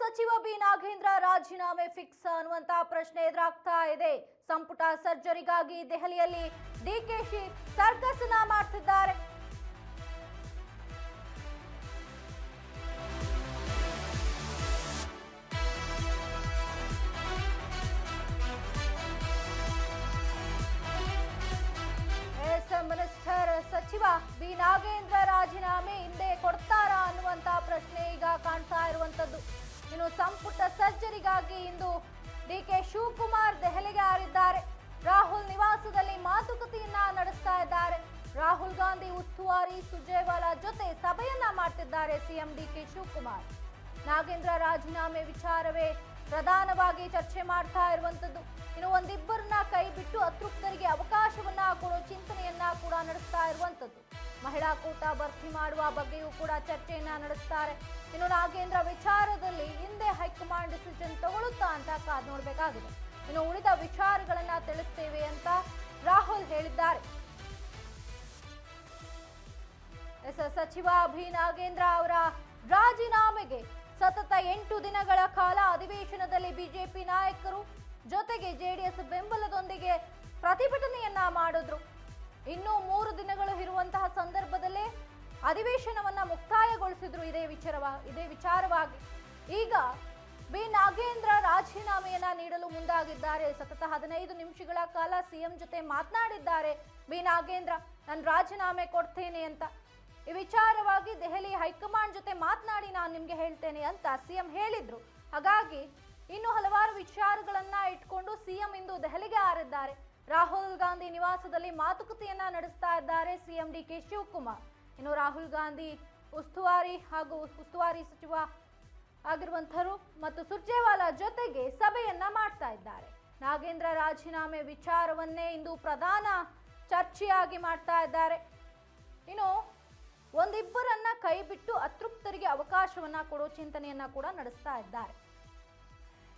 ಸಚಿವ ಬಿ ನಾಗೇಂದ್ರ ರಾಜೀನಾಮೆ ಫಿಕ್ಸ್ ಅನ್ನುವಂತ ಪ್ರಶ್ನೆ ಎದುರಾಗ್ತಾ ಇದೆ. ಸಂಪುಟ ಸರ್ಜರಿಗಾಗಿ ದೆಹಲಿಯಲ್ಲಿ ಡಿಕೆಶಿ ಸರ್ಕಸ್ ಅನ್ನ ಮಾಡ್ತಿದ್ದಾರೆ. ಮಿನಿಸ್ಟರ್ ಸಚಿವ ಬಿ ನಾಗೇಂದ್ರ ರಾಜೀನಾಮೆ ಹಿಂದೆ ಕೊಡ್ತಾರಾ ಅನ್ನುವಂತ ಪ್ರಶ್ನೆ ಈಗ ಕಾಣ್ತಾ ಇರುವಂತದ್ದು. ಇನ್ನು ಸಂಪುಟ ಸರ್ಜರಿಗಾಗಿ ಇಂದು ಡಿಕೆ ಶಿವಕುಮಾರ್ ದೆಹಲಿಗೆ ಹಾರಿದ್ದಾರೆ. ರಾಹುಲ್ ನಿವಾಸದಲ್ಲಿ ಮಾತುಕತೆಯನ್ನ ನಡೆಸ್ತಾ ಇದ್ದಾರೆ. ರಾಹುಲ್ ಗಾಂಧಿ ಉಸ್ತುವಾರಿ ಸುರ್ಜೇವಾಲಾ ಜೊತೆ ಸಭೆಯನ್ನ ಮಾಡ್ತಿದ್ದಾರೆ ಸಿಎಂ ಡಿಕೆ ಶಿವಕುಮಾರ್. ನಾಗೇಂದ್ರ ರಾಜೀನಾಮೆ ವಿಚಾರವೇ ಪ್ರಧಾನವಾಗಿ ಚರ್ಚೆ ಮಾಡ್ತಾ ಇರುವಂತದ್ದು. ಇನ್ನು ಒಂದಿಬ್ಬರನ್ನ ಕೈ ಬಿಟ್ಟು ಅತೃಪ್ತರಿಗೆ ಅವಕಾಶವನ್ನ ಕೊಡೋ ಚಿಂತನೆಯನ್ನ ಕೂಡ ನಡೆಸ್ತಾ ಇರುವಂತದ್ದು. ಮಹಿಳಾ ಕೋಟ ಭರ್ತಿ ಮಾಡುವ ಬಗ್ಗೆಯೂ ಕೂಡ ಚರ್ಚೆಯನ್ನ ನಡೆಸ್ತಾರೆ. ಇನ್ನು ನಾಗೇಂದ್ರ ವಿಚಾರದಲ್ಲಿ ಹಿಂದೆ ಹೈಕಮಾಂಡ್ ಡಿಸಿಷನ್ ತಗೊಳ್ಳುತ್ತಾ ಅಂತ ಕಾದು ನೋಡಬೇಕಾಗಿದೆ. ಇನ್ನು ಉಳಿದ ವಿಚಾರಗಳನ್ನ ತಿಳಿಸ್ತೇವೆ ಅಂತ ರಾಹುಲ್ ಹೇಳಿದ್ದಾರೆ. ಸಚಿವ ಬಿ ನಾಗೇಂದ್ರ ಅವರ ರಾಜೀನಾಮೆಗೆ ಸತತ 8 ದಿನಗಳ ಕಾಲ ಅಧಿವೇಶನದಲ್ಲಿ ಬಿಜೆಪಿ ನಾಯಕರು ಜೊತೆಗೆ ಜೆಡಿಎಸ್ ಬೆಂಬಲದೊಂದಿಗೆ ಪ್ರತಿಭಟನೆಯನ್ನ ಮಾಡಿದ್ರು. ಇನ್ನೂ 3 ದಿನಗಳು ಇರುವಂತಹ ಸಂದರ್ಭದಲ್ಲೇ ಅಧಿವೇಶನವನ್ನ ಮುಕ್ತಾಯಗೊಳಿಸಿದ್ರು. ಇದೇ ವಿಚಾರವಾಗಿ ಈಗ ಬಿ ನಾಗೇಂದ್ರ ರಾಜೀನಾಮೆಯನ್ನ ನೀಡಲು ಮುಂದಾಗಿದ್ದಾರೆ. ಸತತ 15 ನಿಮಿಷಗಳ ಕಾಲ ಸಿಎಂ ಜೊತೆ ಮಾತನಾಡಿದ್ದಾರೆ ಬಿ ನಾಗೇಂದ್ರ. ನಾನು ರಾಜೀನಾಮೆ ಕೊಡ್ತೇನೆ ಅಂತ. ಈ ವಿಚಾರವಾಗಿ ದೆಹಲಿ ಹೈಕಮಾಂಡ್ ಜೊತೆ ಮಾತನಾಡಿ ನಾನು ನಿಮ್ಗೆ ಹೇಳ್ತೇನೆ ಅಂತ ಸಿಎಂ ಹೇಳಿದ್ರು. ಹಾಗಾಗಿ ಇನ್ನು ಹಲವಾರು ವಿಚಾರಗಳನ್ನ ಇಟ್ಕೊಂಡು ಸಿಎಂ ಇಂದು ದೆಹಲಿಗೆ ಹಾರಿದ್ದಾರೆ. ರಾಹುಲ್ ಗಾಂಧಿ ನಿವಾಸದಲ್ಲಿ ಮಾತುಕತೆಯನ್ನ ನಡೆಸ್ತಾ ಇದ್ದಾರೆ ಸಿಎಂ ಡಿಕೆ ಶಿವಕುಮಾರ್. ಇನ್ನು ರಾಹುಲ್ ಗಾಂಧಿ ಉಸ್ತುವಾರಿ ಸಚಿವ ಆಗಿರುವಂತರು ಮತ್ತು ಸುರ್ಜೇವಾಲಾ ಜೊತೆಗೆ ಸಭೆಯನ್ನ ಮಾಡ್ತಾ ಇದ್ದಾರೆ. ನಾಗೇಂದ್ರ ರಾಜೀನಾಮೆ ವಿಚಾರವನ್ನೇ ಇಂದು ಪ್ರಧಾನ ಚರ್ಚೆಯಾಗಿ ಮಾಡ್ತಾ ಇದ್ದಾರೆ. ಇನ್ನು ಒಂದಿಬ್ಬರನ್ನ ಕೈ ಬಿಟ್ಟು ಅತೃಪ್ತರಿಗೆ ಅವಕಾಶವನ್ನ ಕೊಡೋ ಚಿಂತನೆಯನ್ನ ಕೂಡ ನಡೆಸ್ತಾ ಇದ್ದಾರೆ.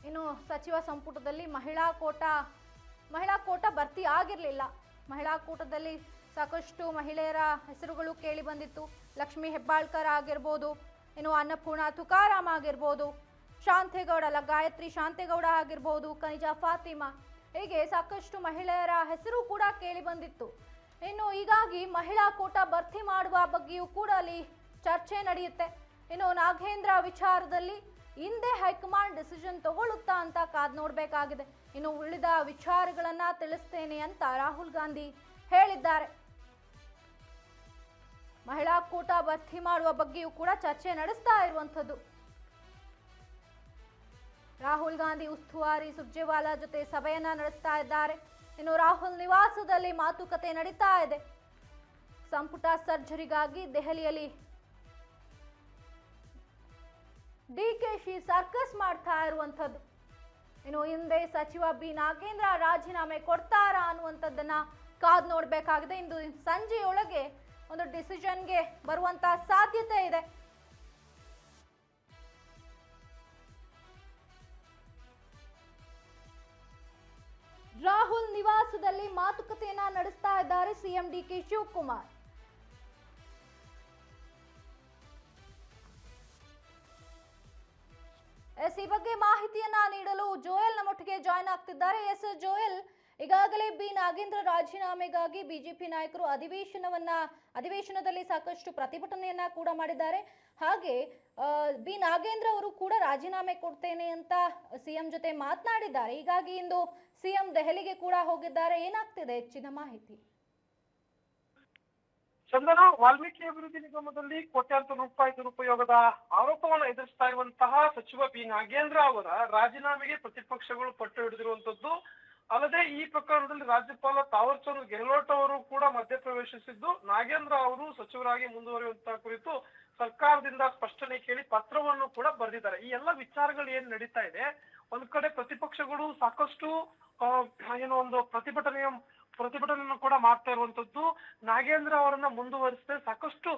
ಇನ್ನು ಸಚಿವ ಸಂಪುಟದಲ್ಲಿ ಮಹಿಳಾ ಕೋಟ ಭರ್ತಿ ಆಗಿರಲಿಲ್ಲ. ಮಹಿಳಾ ಕೋಟದಲ್ಲಿ ಸಾಕಷ್ಟು ಮಹಿಳೆಯರ ಹೆಸರುಗಳು ಕೇಳಿ ಬಂದಿತ್ತು. ಲಕ್ಷ್ಮಿ ಹೆಬ್ಬಾಳ್ಕರ್ ಆಗಿರ್ಬೋದು, ಇನ್ನು ಅನ್ನಪೂರ್ಣ ತುಕಾರಾಮ್ ಆಗಿರ್ಬೋದು, ಗಾಯತ್ರಿ ಶಾಂತೇಗೌಡ ಆಗಿರ್ಬೋದು, ಕನಿಜಾ ಫಾತಿಮಾ, ಹೀಗೆ ಸಾಕಷ್ಟು ಮಹಿಳೆಯರ ಹೆಸರು ಕೂಡ ಕೇಳಿ ಬಂದಿತ್ತು. ಇನ್ನು ಹೀಗಾಗಿ ಮಹಿಳಾ ಕೋಟ ಭರ್ತಿ ಮಾಡುವ ಬಗ್ಗೆಯೂ ಕೂಡ ಅಲ್ಲಿ ಚರ್ಚೆ ನಡೆಯುತ್ತೆ. ಇನ್ನು ನಾಗೇಂದ್ರ ವಿಚಾರದಲ್ಲಿ ಹಿಂದೆ ಹೈಕಮಾಂಡ್ ಡಿಸಿಷನ್ ತಗೊಳ್ಳುತ್ತಾ ಅಂತ ಕಾದ್ ನೋಡಬೇಕಾಗಿದೆ. ಇನ್ನು ಉಳಿದ ವಿಚಾರಗಳನ್ನ ತಿಳಿಸ್ತೇನೆ ಅಂತ ರಾಹುಲ್ ಗಾಂಧಿ ಹೇಳಿದ್ದಾರೆ. ಮಹಿಳಾ ಕೋಟ ಭರ್ತಿ ಮಾಡುವ ಬಗ್ಗೆಯೂ ಕೂಡ ಚರ್ಚೆ ನಡೆಸ್ತಾ ಇರುವಂತದ್ದು. ರಾಹುಲ್ ಗಾಂಧಿ ಉಸ್ತುವಾರಿ ಸುರ್ಜೇವಾಲಾ ಜೊತೆ ಸಭೆಯನ್ನ ನಡೆಸ್ತಾ ಇದ್ದಾರೆ. ಇನ್ನು ರಾಹುಲ್ ನಿವಾಸದಲ್ಲಿ ಮಾತುಕತೆ ನಡೀತಾ ಇದೆ. ಸಂಪುಟ ಸರ್ಜರಿಗಾಗಿ ದೆಹಲಿಯಲ್ಲಿ ಡಿಕೆಶಿ ಸರ್ಕಸ್ ಮಾಡ್ತಾ ಇರುವಂತದ್ದು. ಇನ್ನು ಹಿಂದೆ ಸಚಿವ ಬಿ ನಾಗೇಂದ್ರ ರಾಜೀನಾಮೆ ಕೊಡ್ತಾರಾ ಅನ್ನುವಂಥದ್ದನ್ನ ಕಾದು ನೋಡಬೇಕಾಗಿದೆ. ಇಂದು ಸಂಜೆಯೊಳಗೆ ಒಂದು ಡಿಸಿಷನ್ಗೆ ಬರುವಂತ ಸಾಧ್ಯತೆ ಇದೆ. ರಾಹುಲ್ ನಿವಾಸದಲ್ಲಿ ಮಾತುಕತೆಯನ್ನ ನಡೆಸ್ತಾ ಇದ್ದಾರೆ ಸಿಎಂ ಡಿಕೆ ಶಿವಕುಮಾರ್. ಈ ಬಗ್ಗೆ ಮಾಹಿತಿಯನ್ನ ನೀಡಲು ಜೋಯಲ್ ನಮ್ಮೊಟ್ಟಿಗೆ ಜಾಯ್ನ್ ಆಗ್ತಿದ್ದಾರೆ. ಜೋಯಲ್, ಈಗಾಗಲೇ ಬಿ ನಾಗೇಂದ್ರ ರಾಜೀನಾಮೆಗಾಗಿ ಬಿಜೆಪಿ ನಾಯಕರು ಅಧಿವೇಶನದಲ್ಲಿ ಸಾಕಷ್ಟು ಪ್ರತಿಭಟನೆಯನ್ನ ಕೂಡ ಮಾಡಿದ್ದಾರೆ. ಹಾಗೆ ಬಿ ನಾಗೇಂದ್ರ ಅವರು ಕೂಡ ರಾಜೀನಾಮೆ ಕೊಡ್ತೇನೆ ಅಂತ ಸಿಎಂ ಜೊತೆ ಮಾತನಾಡಿದ್ದಾರೆ. ಹೀಗಾಗಿ ಇಂದು ಸಿಎಂ ದೆಹಲಿಗೆ ಕೂಡ ಹೋಗಿದ್ದಾರೆ. ಏನಾಗ್ತಿದೆ ಹೆಚ್ಚಿನ ಮಾಹಿತಿ? ಚಂದನ, ವಾಲ್ಮೀಕಿ ಅಭಿವೃದ್ಧಿ ನಿಗಮದಲ್ಲಿ ಕೋಟ್ಯಾಂತರ ರೂಪಾಯಿ ದುರುಪಯೋಗದ ಆರೋಪವನ್ನು ಎದುರಿಸ್ತಾ ಇರುವಂತಹ ಸಚಿವ ಬಿ ನಾಗೇಂದ್ರ ಅವರ ರಾಜೀನಾಮೆಗೆ ಪ್ರತಿಪಕ್ಷಗಳು ಪಟ್ಟು ಹಿಡಿದಿರುವಂತದ್ದು. ಅಲ್ಲದೆ ಈ ಪ್ರಕರಣದಲ್ಲಿ ರಾಜ್ಯಪಾಲ ತಾವರ್ ಚಂದ್ ಗೆಹ್ಲೋಟ್ ಅವರು ಕೂಡ ಮಧ್ಯಪ್ರವೇಶಿಸಿದ್ದು ನಾಗೇಂದ್ರ ಅವರು ಸಚಿವರಾಗಿ ಮುಂದುವರಿಯುವಂತಹ ಕುರಿತು ಸರ್ಕಾರದಿಂದ ಸ್ಪಷ್ಟನೆ ಕೇಳಿ ಪತ್ರವನ್ನು ಕೂಡ ಬರೆದಿದ್ದಾರೆ. ಈ ಎಲ್ಲ ವಿಚಾರಗಳು ಏನ್ ನಡೀತಾ ಇದೆ, ಒಂದ್ ಕಡೆ ಪ್ರತಿಪಕ್ಷಗಳು ಸಾಕಷ್ಟು ಒಂದು ಪ್ರತಿಭಟನೆಯನ್ನು ಕೂಡ ಮಾಡ್ತಾ ಇರುವಂತದ್ದು. ನಾಗೇಂದ್ರ ಅವರನ್ನ ಮುಂದುವರಿಸದೆ ಸಾಕಷ್ಟು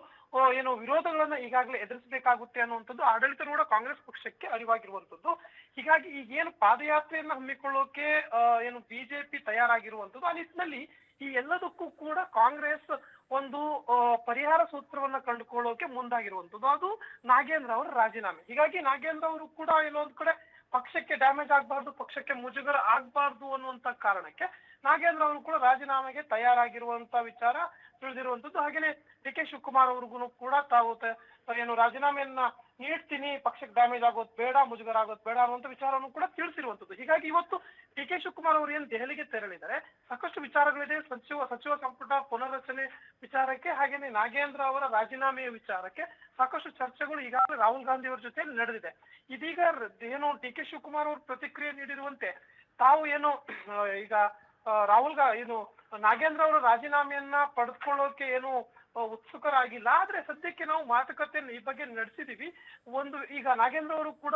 ವಿರೋಧಗಳನ್ನ ಈಗಾಗಲೇ ಎದುರಿಸಬೇಕಾಗುತ್ತೆ ಅನ್ನುವಂಥದ್ದು ಆಡಳಿತಾರೂಢ ಕಾಂಗ್ರೆಸ್ ಪಕ್ಷಕ್ಕೆ ಅರಿವಾಗಿರುವಂತದ್ದು. ಹೀಗಾಗಿ ಈಗೇನು ಪಾದಯಾತ್ರೆಯನ್ನ ಹಮ್ಮಿಕೊಳ್ಳೋಕೆ ಬಿಜೆಪಿ ತಯಾರಾಗಿರುವಂತದ್ದು, ಆ ನಿಟ್ಟಿನಲ್ಲಿ ಈ ಎಲ್ಲದಕ್ಕೂ ಕೂಡ ಕಾಂಗ್ರೆಸ್ ಒಂದು ಪರಿಹಾರ ಸೂತ್ರವನ್ನ ಕಂಡುಕೊಳ್ಳೋಕೆ ಮುಂದಾಗಿರುವಂತದ್ದು, ಅದು ನಾಗೇಂದ್ರ ಅವರ ರಾಜೀನಾಮೆ. ಹೀಗಾಗಿ ನಾಗೇಂದ್ರ ಅವರು ಕೂಡ ಎಲ್ಲೊಂದ್ ಕಡೆ ಪಕ್ಷಕ್ಕೆ ಡ್ಯಾಮೇಜ್ ಆಗ್ಬಾರ್ದು, ಪಕ್ಷಕ್ಕೆ ಮುಜುಗರ ಆಗ್ಬಾರ್ದು ಅನ್ನುವಂತ ಕಾರಣಕ್ಕೆ ನಾಗೇಂದ್ರ ಅವರು ಕೂಡ ರಾಜೀನಾಮೆಗೆ ತಯಾರಾಗಿರುವಂತ ವಿಚಾರ ತಿಳಿದಿರುವಂತದ್ದು. ಹಾಗೇನೆ ಡಿ.ಕೆ. ಶಿವಕುಮಾರ್ ಅವ್ರಿಗೂ ಕೂಡ ತಾವು ಏನು ರಾಜೀನಾಮೆಯನ್ನ ನೀಡ್ತೀನಿ, ಪಕ್ಷಕ್ಕೆ ಡ್ಯಾಮೇಜ್ ಆಗೋದು ಬೇಡ, ಮುಜುಗರ ಆಗೋದು ಬೇಡ ಅನ್ನುವಂತ ವಿಚಾರವನ್ನು ಕೂಡ ತಿಳಿಸಿರುವಂತದ್ದು. ಹೀಗಾಗಿ ಇವತ್ತು ಡಿ.ಕೆ. ಶಿವಕುಮಾರ್ ಅವರು ಏನ್ ದೆಹಲಿಗೆ ತೆರಳಿದ್ದಾರೆ, ಸಾಕಷ್ಟು ವಿಚಾರಗಳಿದೆ. ಸಚಿವ ಸಂಪುಟ ಪುನರ್ರಚನೆ ವಿಚಾರಕ್ಕೆ, ಹಾಗೇನೆ ನಾಗೇಂದ್ರ ಅವರ ರಾಜೀನಾಮೆಯ ವಿಚಾರಕ್ಕೆ ಸಾಕಷ್ಟು ಚರ್ಚೆಗಳು ಈಗಾಗಲೇ ರಾಹುಲ್ ಗಾಂಧಿ ಅವರ ಜೊತೆ ನಡೆದಿದೆ. ಇದೀಗ ಏನು ಡಿ.ಕೆ. ಶಿವಕುಮಾರ್ ಅವರು ಪ್ರತಿಕ್ರಿಯೆ ನೀಡಿರುವಂತೆ ತಾವು ಏನು ಈಗ ಏನು ನಾಗೇಂದ್ರ ಅವರ ರಾಜೀನಾಮೆಯನ್ನ ಪಡೆದುಕೊಳ್ಳೋಕೆ ಏನು ಉತ್ಸುಕರಾಗಿಲ್ಲ, ಆದ್ರೆ ಸದ್ಯಕ್ಕೆ ನಾವು ಮಾತುಕತೆಯನ್ನು ಈ ಬಗ್ಗೆ ನಡೆಸಿದೀವಿ. ಈಗ ನಾಗೇಂದ್ರ ಅವರು ಕೂಡ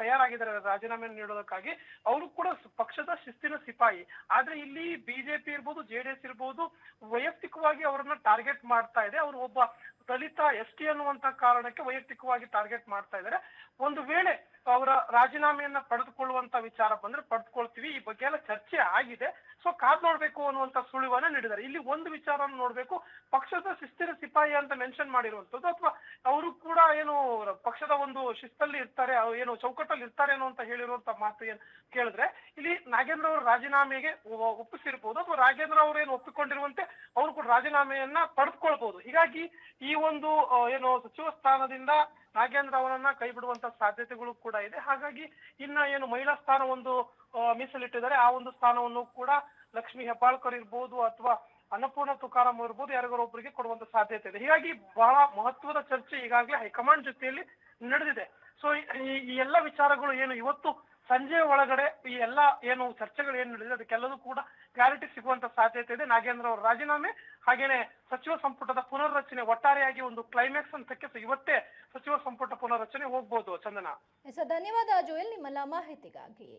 ತಯಾರಾಗಿದ್ದಾರೆ ರಾಜೀನಾಮೆಯನ್ನು ನೀಡೋದಕ್ಕಾಗಿ. ಅವರು ಕೂಡ ಪಕ್ಷದ ಶಿಸ್ತಿನ ಸಿಪಾಯಿ. ಆದ್ರೆ ಇಲ್ಲಿ ಬಿಜೆಪಿ ಇರ್ಬೋದು, ಜೆಡಿಎಸ್ ಇರ್ಬೋದು, ವೈಯಕ್ತಿಕವಾಗಿ ಅವರನ್ನ ಟಾರ್ಗೆಟ್ ಮಾಡ್ತಾ ಇದೆ. ಅವರು ಒಬ್ಬ ದಲಿತ ST ಅನ್ನುವಂತ ಕಾರಣಕ್ಕೆ ವೈಯಕ್ತಿಕವಾಗಿ ಟಾರ್ಗೆಟ್ ಮಾಡ್ತಾ ಇದ್ದಾರೆ. ಒಂದು ವೇಳೆ ಅವರ ರಾಜೀನಾಮೆಯನ್ನ ಪಡೆದುಕೊಳ್ಳುವಂತ ವಿಚಾರ ಬಂದ್ರೆ ಪಡೆದುಕೊಳ್ತೀವಿ, ಈ ಬಗ್ಗೆ ಎಲ್ಲ ಚರ್ಚೆ ಆಗಿದೆ, ಸೊ ಕಾದ್ ನೋಡ್ಬೇಕು ಅನ್ನುವಂತ ಸುಳಿವನ್ನ ನೀಡಿದ್ದಾರೆ. ಇಲ್ಲಿ ಒಂದು ವಿಚಾರವನ್ನು ನೋಡ್ಬೇಕು, ಪಕ್ಷದ ಶಿಸ್ತಿನ ಸಿಪಾಯಿ ಅಂತ ಮೆನ್ಷನ್ ಮಾಡಿರುವಂತದ್ದು, ಅಥವಾ ಅವರು ಕೂಡ ಏನು ಪಕ್ಷದ ಒಂದು ಶಿಸ್ತಲ್ಲಿ ಇರ್ತಾರೆ, ಏನು ಚೌಕಟ್ಟಲ್ಲಿ ಇರ್ತಾರೆ ಅನ್ನುವಂತ ಹೇಳಿರುವಂತ ಮಾತು ಏನ್ ಕೇಳಿದ್ರೆ, ಇಲ್ಲಿ ನಾಗೇಂದ್ರ ಅವರ ರಾಜೀನಾಮೆಗೆ ಒಪ್ಪಿಸಿರ್ಬೋದು, ಅಥವಾ ನಾಗೇಂದ್ರ ಅವರು ಏನು ಒಪ್ಪಿಕೊಂಡಿರುವಂತೆ ಅವರು ಕೂಡ ರಾಜೀನಾಮೆಯನ್ನ ಪಡೆದುಕೊಳ್ಬಹುದು. ಹೀಗಾಗಿ ಈ ಒಂದು ಏನು ಸಚಿವ ಸ್ಥಾನದಿಂದ ನಾಗೇಂದ್ರ ಅವರನ್ನ ಕೈ ಬಿಡುವಂತ ಸಾಧ್ಯತೆಗಳು ಕೂಡ ಇದೆ. ಹಾಗಾಗಿ ಇನ್ನ ಏನು ಮಹಿಳಾ ಸ್ಥಾನ ಒಂದು ಮೀಸಲಿಟ್ಟಿದ್ದಾರೆ, ಆ ಒಂದು ಸ್ಥಾನವನ್ನು ಕೂಡ ಲಕ್ಷ್ಮೀ ಹೆಬ್ಬಾಳ್ಕರ್ ಇರ್ಬೋದು, ಅಥವಾ ಅನ್ನಪೂರ್ಣ ತುಕಾರಾಮ್ ಇರ್ಬೋದು, ಯಾರಿಗಾರು ಒಬ್ಬರಿಗೆ ಕೊಡುವಂತ ಸಾಧ್ಯತೆ ಇದೆ. ಹೀಗಾಗಿ ಬಹಳ ಮಹತ್ವದ ಚರ್ಚೆ ಈಗಾಗಲೇ ಹೈಕಮಾಂಡ್ ಜೊತೆಯಲ್ಲಿ ನಡೆದಿದೆ. ಸೊ ಈ ಎಲ್ಲ ವಿಚಾರಗಳು ಏನು ಇವತ್ತು ಸಂಜೆ ಒಳಗಡೆ ಈ ಎಲ್ಲ ಏನು ಚರ್ಚೆಗಳು ಏನ್ ನಡೆದಿದೆ ಅದಕ್ಕೆಲ್ಲದೂ ಕೂಡ ಕ್ಲಾರಿಟಿ ಸಿಗುವಂತ ಸಾಧ್ಯತೆ ಇದೆ. ನಾಗೇಂದ್ರ ಅವರ ರಾಜೀನಾಮೆ, ಹಾಗೇನೆ ಸಚಿವ ಸಂಪುಟದ ಪುನರ್ರಚನೆ, ಒಟ್ಟಾರೆಯಾಗಿ ಒಂದು ಕ್ಲೈಮ್ಯಾಕ್ಸ್ ಅಂತಕ್ಕೆ ಇವತ್ತೇ ಸಚಿವ ಸಂಪುಟ ಪುನರ್ರಚನೆ ಹೋಗ್ಬೋದು. ಚಂದನ, ಧನ್ಯವಾದ ಜೋಯಲ್ ನಿಮ್ಮೆಲ್ಲ ಮಾಹಿತಿಗಾಗಿ.